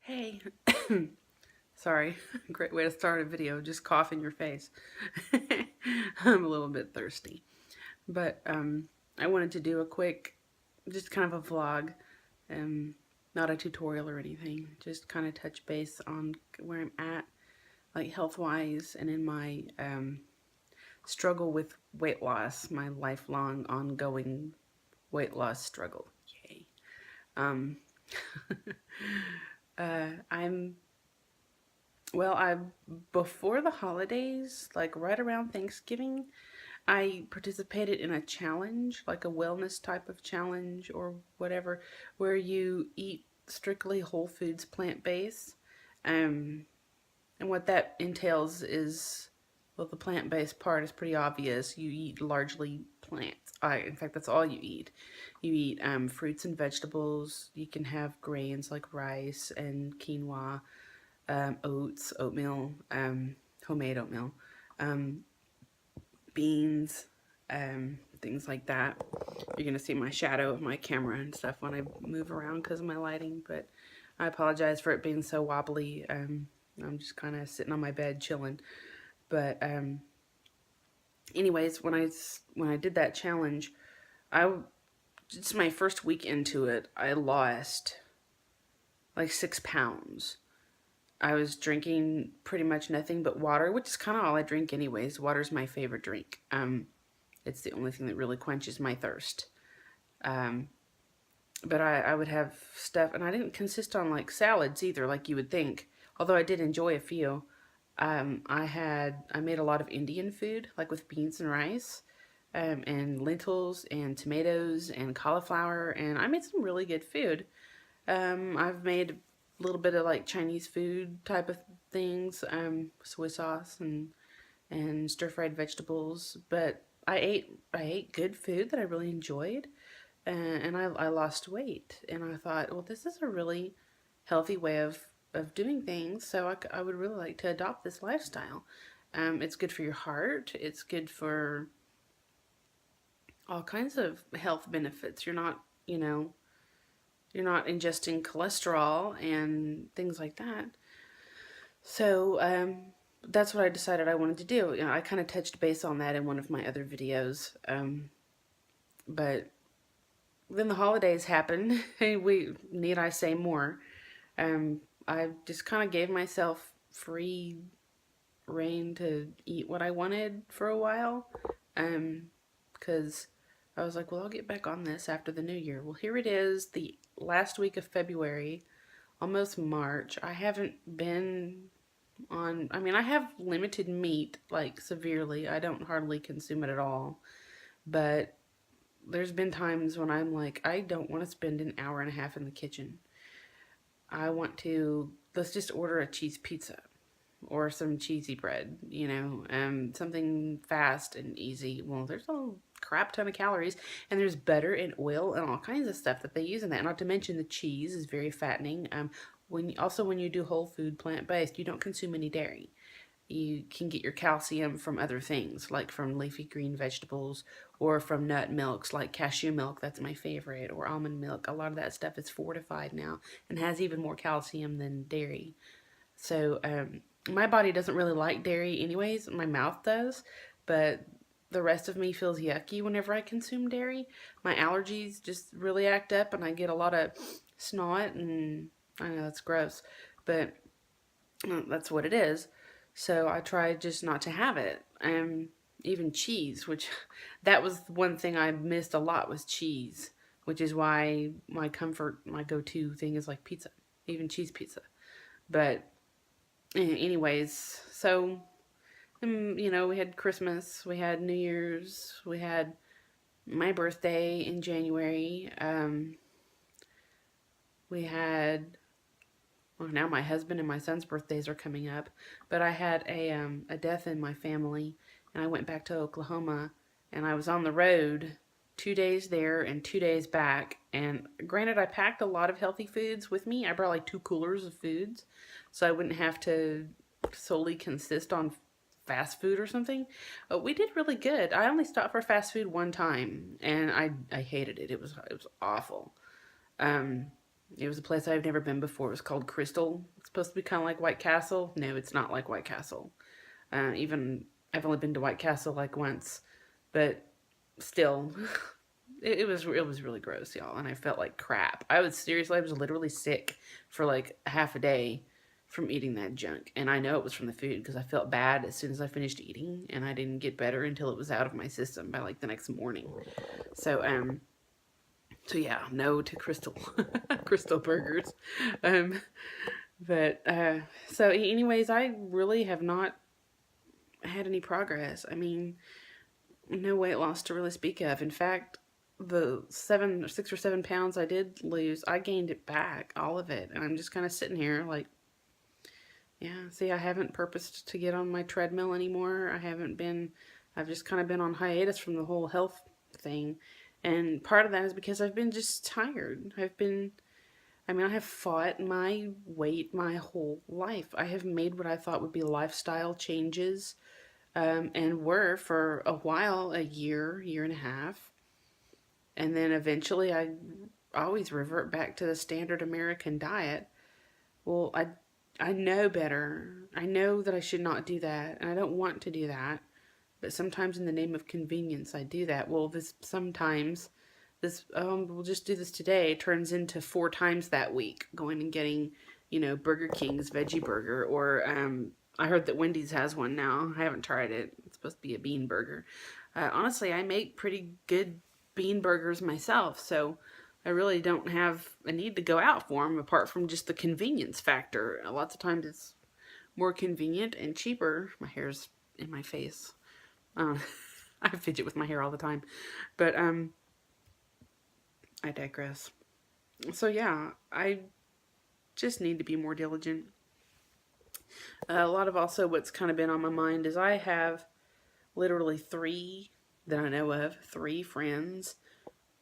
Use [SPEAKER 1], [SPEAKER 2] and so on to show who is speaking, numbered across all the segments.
[SPEAKER 1] Hey, sorry, great way to start a video, just cough in your face. I'm a little bit thirsty, but I wanted to do a quick, just kind of a vlog, um, not a tutorial or anything, just kind of touch base on where I'm at, like health-wise, and in my struggle with weight loss, my lifelong ongoing weight loss struggle. Yay. Um, I'm Well, before the holidays, like right around Thanksgiving, I participated in a challenge, like a wellness type of challenge or whatever, where you eat strictly whole foods, plant-based. Um, and what that entails is, well, the plant-based part is pretty obvious. You eat largely plants. In fact, that's all you eat. You eat fruits and vegetables. You can have grains like rice and quinoa, oats, oatmeal, homemade oatmeal, um, beans, things like that. You're going to see my shadow of my camera and stuff when I move around because of my lighting, but I apologize for it being so wobbly. I'm just kind of sitting on my bed chilling. But anyways, when I did that challenge, I just my first week into it, I lost like 6 pounds. I was drinking pretty much nothing but water, which is kind of all I drink anyways. Water's my favorite drink. It's the only thing that really quenches my thirst. Um, but I would have stuff, and I didn't consist on like salads either, like you would think. Although I did enjoy a few. I made a lot of Indian food, like with beans and rice, and lentils and tomatoes and cauliflower, and I made some really good food. I've made a little bit of like Chinese food type of things, soy sauce and stir-fried vegetables. But I ate good food that I really enjoyed, and I lost weight. And I thought, well, this is a really healthy way of doing things. So I would really like to adopt this lifestyle. It's good for your heart. It's good for all kinds of health benefits. You're not ingesting cholesterol and things like that. So that's what I decided I wanted to do. I kind of touched base on that in one of my other videos. But then the holidays happened. Need I say more? I just kind of gave myself free reign to eat what I wanted for a while. Because I was like, well, I'll get back on this after the new year. Well, here it is, the last week of February, almost March. I haven't been I have limited meat, like severely. I don't hardly consume it at all. But there's been times when I'm like, I don't want to spend an hour and a half in the kitchen. I want to, let's just order a cheese pizza or some cheesy bread, something fast and easy. Well, there's a crap ton of calories, and there's butter and oil and all kinds of stuff that they use in that. Not to mention the cheese is very fattening. When you do whole food plant-based, you don't consume any dairy. You can get your calcium from other things, like from leafy green vegetables or from nut milks like cashew milk, that's my favorite, or almond milk. A lot of that stuff is fortified now and has even more calcium than dairy. So my body doesn't really like dairy anyways. My mouth does, but the rest of me feels yucky whenever I consume dairy. My allergies just really act up, and I get a lot of snot, and I know that's gross, but that's what it is. So I try just not to have it. Even cheese, which that was one thing I missed a lot, was cheese, which is why my go-to thing is like pizza, even cheese pizza. But anyways, so we had Christmas, we had New Year's, we had my birthday in January. We had, well, now my husband and my son's birthdays are coming up, but I had a death in my family, and I went back to Oklahoma, and I was on the road 2 days there and 2 days back. And granted, I packed a lot of healthy foods with me. I brought like 2 coolers of foods, so I wouldn't have to solely consist on fast food or something. We did really good. I only stopped for fast food one time, and I hated it. It was awful. It was a place I've never been before. It was called Crystal. It's supposed to be kind of like White Castle. No, it's not like White Castle. Even I've only been to White Castle like once, but still, it was really gross, y'all. And I felt like crap. I was literally sick for like half a day from eating that junk. And I know it was from the food because I felt bad as soon as I finished eating, and I didn't get better until it was out of my system by like the next morning. So so yeah, no to Crystal Crystal burgers. Um, but so anyways, I really have not had any progress. I mean, no weight loss to really speak of. In fact, the 6 or 7 pounds I did lose, I gained it back, all of it, and I'm just kind of sitting here like, yeah. See, I haven't purposed to get on my treadmill anymore. I've just kind of been on hiatus from the whole health thing. And part of that is because I've been just tired. I have fought my weight my whole life. I have made what I thought would be lifestyle changes, and were for a while, a year and a half. And then eventually I always revert back to the standard American diet. Well, I know better. I know that I should not do that, and I don't want to do that. But sometimes in the name of convenience, I do that. Well, we'll just do this today turns into 4 times that week, going and getting, Burger King's veggie burger, or I heard that Wendy's has one now. I haven't tried it. It's supposed to be a bean burger. Honestly, I make pretty good bean burgers myself, so I really don't have a need to go out for them apart from just the convenience factor. Lots of times it's more convenient and cheaper. My hair's in my face. I fidget with my hair all the time. But I digress. So yeah, I just need to be more diligent. A lot of also what's kind of been on my mind is I have literally 3 that I know of, 3 friends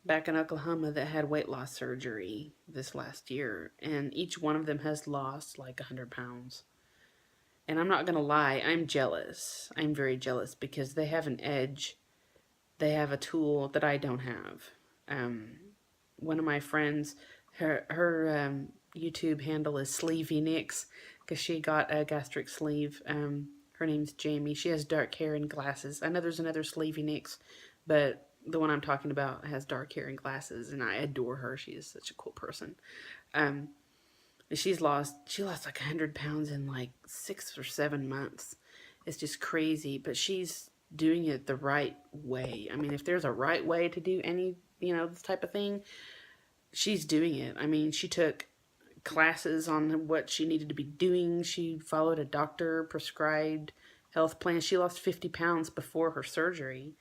[SPEAKER 1] back in Oklahoma that had weight loss surgery this last year, and each one of them has lost like 100 pounds. And I'm not gonna lie, I'm jealous. I'm very jealous because they have an edge. They have a tool that I don't have. One of my friends, her YouTube handle is Sleevey Nix, because she got a gastric sleeve. Her name's Jamie. She has dark hair and glasses. I know there's another Sleevey Nix, but the one I'm talking about has dark hair and glasses, and I adore her. She is such a cool person. She lost like 100 pounds in like 6 or 7 months. It's just crazy, but she's doing it the right way. I mean, if there's a right way to do any, this type of thing, she's doing it. I mean, she took classes on what she needed to be doing. She followed a doctor prescribed health plan. She lost 50 pounds before her surgery.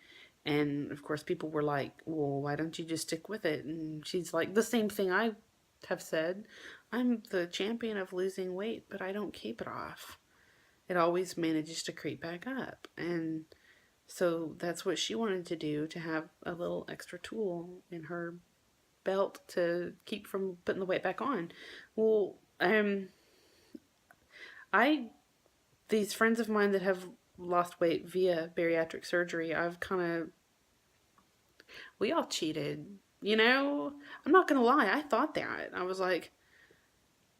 [SPEAKER 1] And of course, people were like, well, why don't you just stick with it? And she's like, the same thing I have said. I'm the champion of losing weight, but I don't keep it off. It always manages to creep back up. And so that's what she wanted to do, to have a little extra tool in her belt to keep from putting the weight back on. Well, these friends of mine that have lost weight via bariatric surgery, we all cheated, I'm not gonna lie, I thought that. I was like,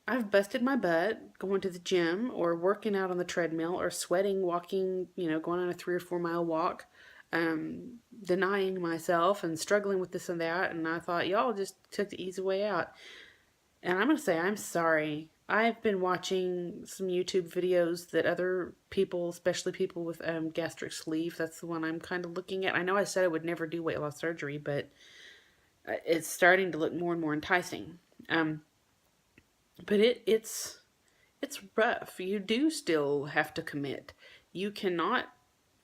[SPEAKER 1] I've busted my butt going to the gym or working out on the treadmill or sweating, walking, going on a 3 or 4 mile walk, denying myself and struggling with this and that. And I thought, y'all just took the easy way out. And I'm going to say, I'm sorry. I've been watching some YouTube videos that other people, especially people with gastric sleeve, that's the one I'm kind of looking at. I know I said I would never do weight loss surgery, but it's starting to look more and more enticing. But it's rough. You do still have to commit. You cannot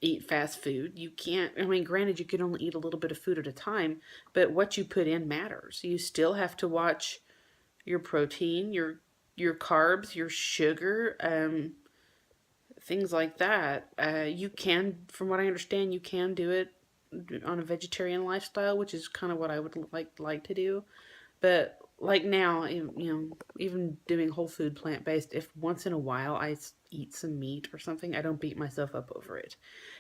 [SPEAKER 1] eat fast food. You can't, granted, you can only eat a little bit of food at a time, but what you put in matters. You still have to watch your protein, your carbs, your sugar, things like that. You can, from what I understand, you can do it on a vegetarian lifestyle, which is kind of what I would like to do. But like now, even doing whole food plant based, if once in a while eat some meat or something, I don't beat myself up over it.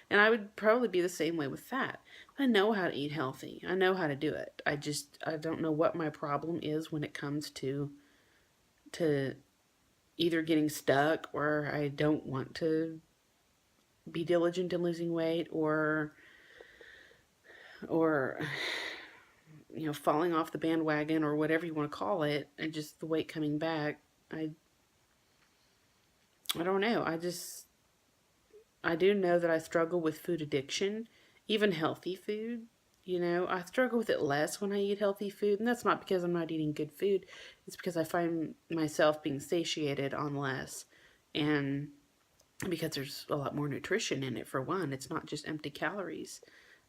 [SPEAKER 1] And I would probably be the same way with that. I know how to eat healthy. I know how to do it. I don't know what my problem is when it comes to either getting stuck, or I don't want to be diligent in losing weight, or falling off the bandwagon, or whatever you want to call it, and just the weight coming back. I don't know. I do know that I struggle with food addiction, even healthy food. I struggle with it less when I eat healthy food, and that's not because I'm not eating good food. It's because I find myself being satiated on less, and because there's a lot more nutrition in it. For one, it's not just empty calories.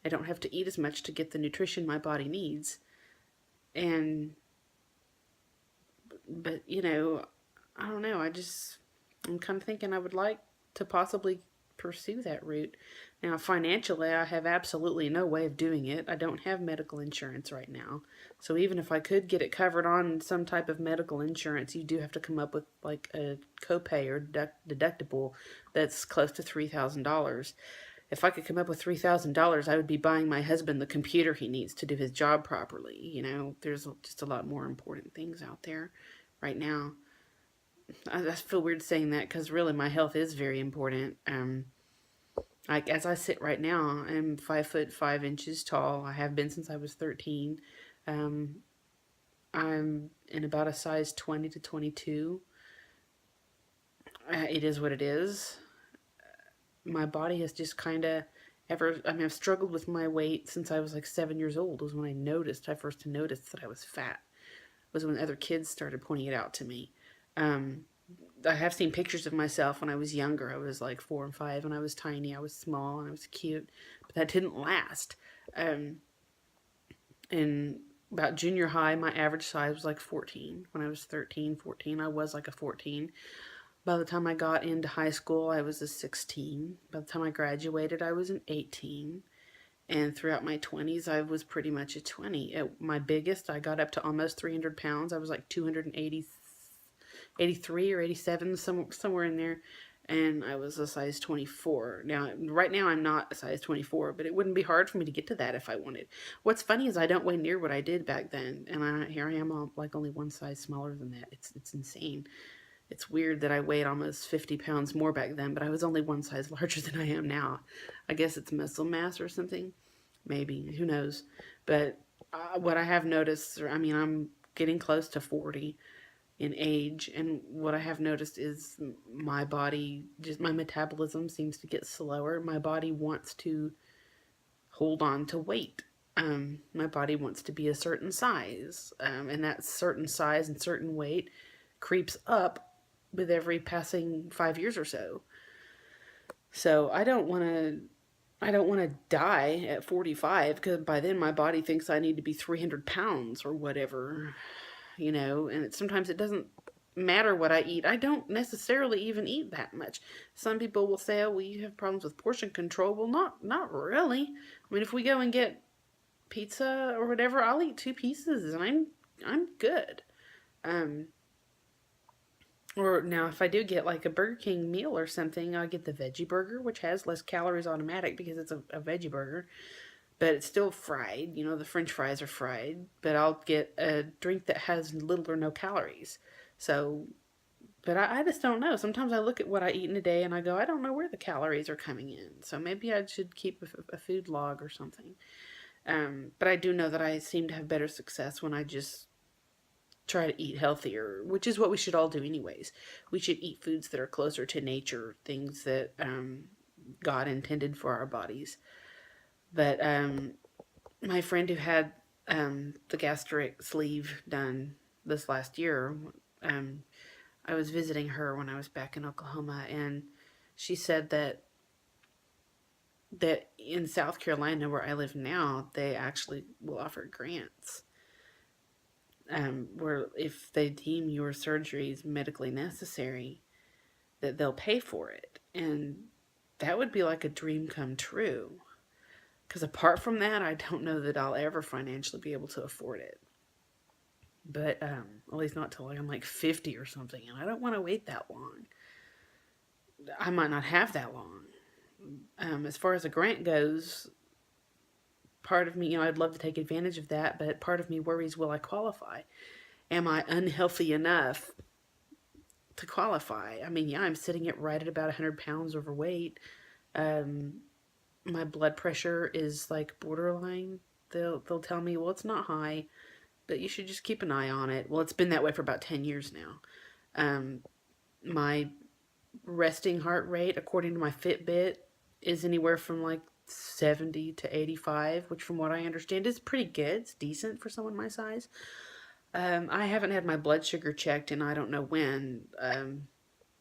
[SPEAKER 1] I don't have to eat as much to get the nutrition my body needs. And but I don't know. I'm kind of thinking I would like to possibly pursue that route. Now, financially, I have absolutely no way of doing it. I don't have medical insurance right now. So even if I could get it covered on some type of medical insurance, you do have to come up with like a copay or deductible that's close to $3,000. If I could come up with $3,000, I would be buying my husband the computer he needs to do his job properly. There's just a lot more important things out there right now. I feel weird saying that because really my health is very important. Like as I sit right now, I'm 5'5" tall. I have been since I was 13. Um, I'm in about a size 20 to 22. It is what it is. My body has just kind of I've struggled with my weight since I was like 7 years old. Was when I first noticed that I was fat. Was when other kids started pointing it out to me. I have seen pictures of myself when I was younger. I was like 4 and 5, and I was tiny. I was small, and I was cute, but that didn't last. In about junior high, my average size was like 14. When I was 13, 14, I was like a 14. By the time I got into high school, I was a 16. By the time I graduated, I was an 18. And throughout my 20s, I was pretty much a 20. At my biggest, I got up to almost 300 pounds. I was like 283 or 87, somewhere in there. And I was a size 24. Now, right now, I'm not a size 24, but it wouldn't be hard for me to get to that if I wanted. What's funny is I don't weigh near what I did back then. And here I am, like only one size smaller than that. It's insane. It's weird that I weighed almost 50 pounds more back then, but I was only one size larger than I am now. I guess it's muscle mass or something. Maybe. Who knows? But what I have noticed, I'm getting close to 40 in age, and what I have noticed is my body, just my metabolism seems to get slower. My body wants to hold on to weight. My body wants to be a certain size, and that certain size and certain weight creeps up with every passing 5 years or so. So I don't want to die at 45, because by then my body thinks I need to be 300 pounds or whatever, and sometimes it doesn't matter what I eat. I don't necessarily even eat that much. Some people will say, oh, well, you have problems with portion control. Well, not really. If we go and get pizza or whatever, I'll eat 2 pieces and I'm good. Or now, if I do get like a Burger King meal or something, I'll get the veggie burger, which has less calories automatic because it's a veggie burger, but it's still fried. The French fries are fried, but I'll get a drink that has little or no calories. So, but I just don't know. Sometimes I look at what I eat in a day and I go, I don't know where the calories are coming in. So maybe I should keep a food log or something. But I do know that I seem to have better success when I just try to eat healthier, which is what we should all do anyways. We should eat foods that are closer to nature, things that God intended for our bodies. But my friend who had the gastric sleeve done this last year, I was visiting her when I was back in Oklahoma, and she said that in South Carolina, where I live now, they actually will offer grants, where if they deem your surgery is medically necessary, that they'll pay for it. And that would be like a dream come true. Because apart from that, I don't know that I'll ever financially be able to afford it. but at least not till I'm like 50 or something, and I don't want to wait that long. I might not have that long. As far as a grant goes, part of me, I'd love to take advantage of that, but part of me worries, will I qualify? Am I unhealthy enough to qualify? I mean, yeah, I'm sitting at right at about 100 pounds overweight. My blood pressure is like borderline. They'll tell me, well, it's not high, but you should just keep an eye on it. Well, it's been that way for about 10 years now. My resting heart rate, according to my Fitbit, is anywhere from like 70 to 85, which from what I understand is pretty good. It's decent for someone my size. I haven't had my blood sugar checked and I don't know when,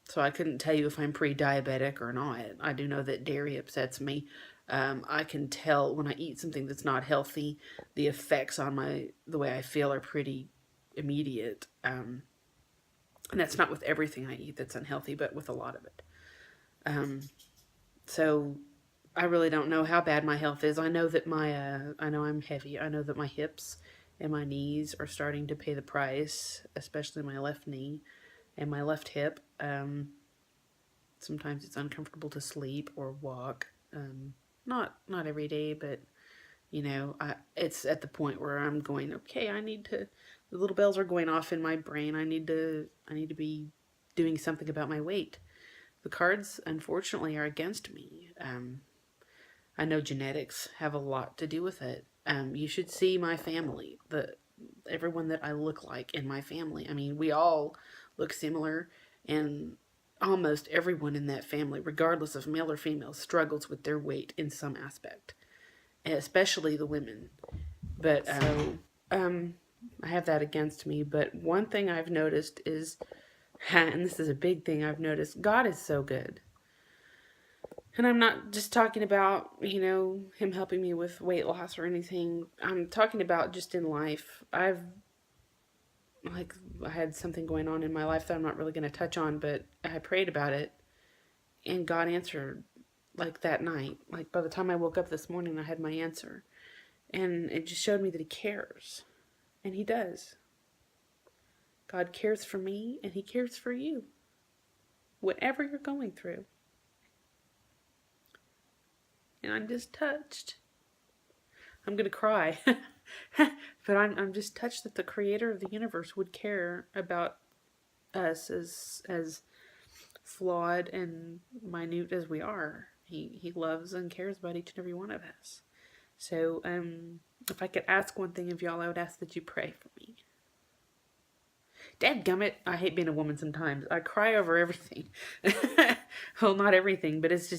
[SPEAKER 1] so I couldn't tell you if I'm pre-diabetic or not. I do know that dairy upsets me. I can tell when I eat something that's not healthy, the effects on the way I feel are pretty immediate. And that's not with everything I eat that's unhealthy, but with a lot of it. So I really don't know how bad my health is. I know that I know I'm heavy. I know that my hips and my knees are starting to pay the price, especially my left knee and my left hip. Sometimes it's uncomfortable to sleep or walk. Not every day, but it's at the point where I'm going, okay, the little bells are going off in my brain. I need to be doing something about my weight. The cards, unfortunately, are against me. I know genetics have a lot to do with it. You should see my family, everyone that I look like in my family. I mean, we all look similar, and almost everyone in that family, regardless of male or female, struggles with their weight in some aspect, especially the women. But I have that against me. But one thing I've noticed is, and this is a big thing I've noticed, God is so good. And I'm not just talking about, him helping me with weight loss or anything. I'm talking about just in life. I had something going on in my life that I'm not really going to touch on, but I prayed about it, and God answered, like, that night. Like, by the time I woke up this morning, I had my answer. And it just showed me that He cares. And He does. God cares for me, and He cares for you. Whatever you're going through. And I'm just touched. I'm going to cry. But I'm just touched that the Creator of the universe would care about us as flawed and minute as we are. He loves and cares about each and every one of us. So if I could ask one thing of y'all, I would ask that you pray for me. Dadgummit, I hate being a woman sometimes. I cry over everything. Well, not everything, but it's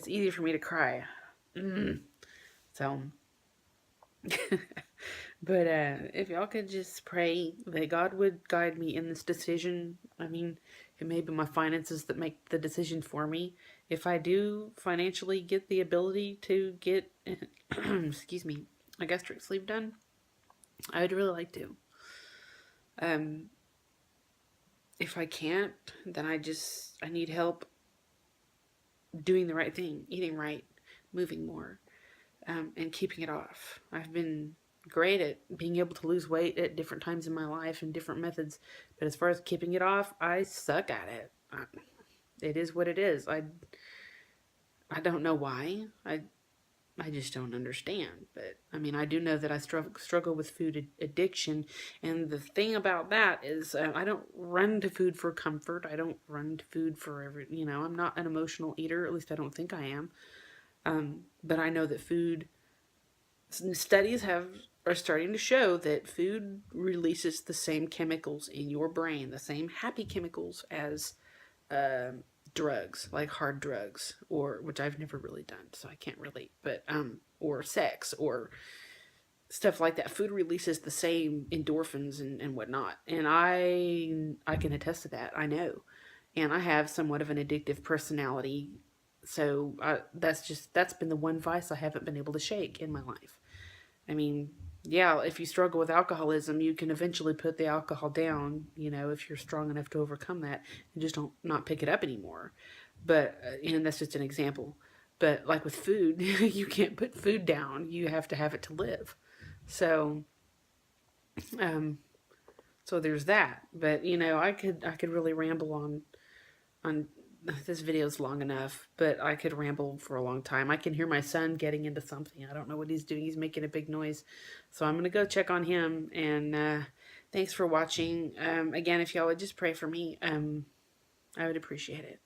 [SPEAKER 1] easy for me to cry. So, but if y'all could just pray that God would guide me in this decision. I mean, it may be my finances that make the decision for me. If I do financially get the ability to get, excuse me, a gastric sleeve done, I would really like to. If I can't, then I need help doing the right thing, eating right, moving more, and keeping it off. I've been great at being able to lose weight at different times in my life and different methods, but as far as keeping it off, I suck at it. It is what it is. I don't know why. I just don't understand. But I mean, I do know that I struggle with food addiction, and the thing about that is I don't run to food for comfort. I don't run to food for I'm not an emotional eater. At least I don't think I am. But I know that studies are starting to show that food releases the same chemicals in your brain, the same happy chemicals as drugs, like hard drugs, or which I've never really done, so I can't relate, but or sex or stuff like that. Food releases the same endorphins and whatnot, and I can attest to that. I know, and I have somewhat of an addictive personality, so that's been the one vice I haven't been able to shake in my life. I mean, yeah, if you struggle with alcoholism, you can eventually put the alcohol down, if you're strong enough to overcome that and just not pick it up anymore. But, and that's just an example. But like with food, you can't put food down. You have to have it to live. So, So there's that. But you know, I could really ramble on this video's long enough, but I could ramble for a long time. I can hear my son getting into something. I don't know what he's doing. He's making a big noise. So I'm going to go check on him. And thanks for watching. Again, if y'all would just pray for me, I would appreciate it.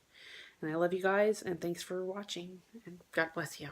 [SPEAKER 1] And I love you guys, and thanks for watching. And God bless you.